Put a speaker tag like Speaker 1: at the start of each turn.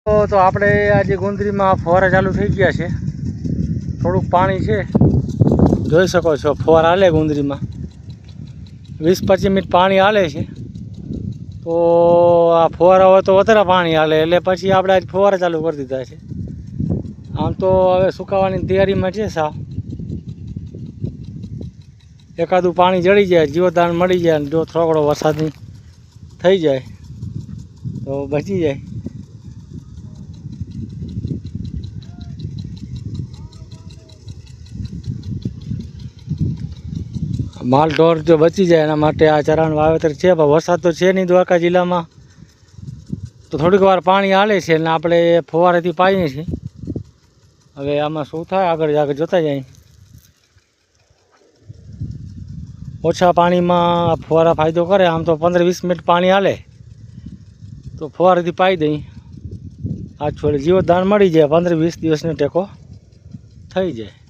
Speaker 1: તો આપણે આજે ગુંદરીમાં ફુવારા ચાલુ થઈ ગયા છે. થોડુંક પાણી છે, જોઈ શકો છો. ફુવારા હાલે ગુંદરીમાં 20-25 મિનિટ પાણી હાલે છે. તો આ ફુવારા હોય તો વધારે પાણી હાલે, એટલે પછી આપણે આજ ફુવારા ચાલુ કરી દીધા છે. આમ તો હવે સુકાવાની તૈયારીમાં છે સાવ. એકાદું પાણી જળી જાય, જીવતદાન મળી જાય, જો થોડો વરસાદની થઈ જાય તો બચી જાય. માલ ઢોર જો બચી જાય એના માટે આ ચરાનું વાવેતર છે. પણ વરસાદ તો છે નહીં દ્વારકા જિલ્લામાં, તો થોડીક વાર પાણી હાલે છે અને આપણે ફુવારેથી પાઈએ છીએ. હવે આમાં શું થાય આગળ જોતા જાય. ઓછા પાણીમાં ફુવારા ફાયદો કરે. આમ તો 15-20 મિનિટ પાણી હાલે તો ફુવારેથી પાઈ દઈ. આ છોડે જીવતદાન મળી જાય, 15-20 દિવસનો ટેકો થઈ જાય.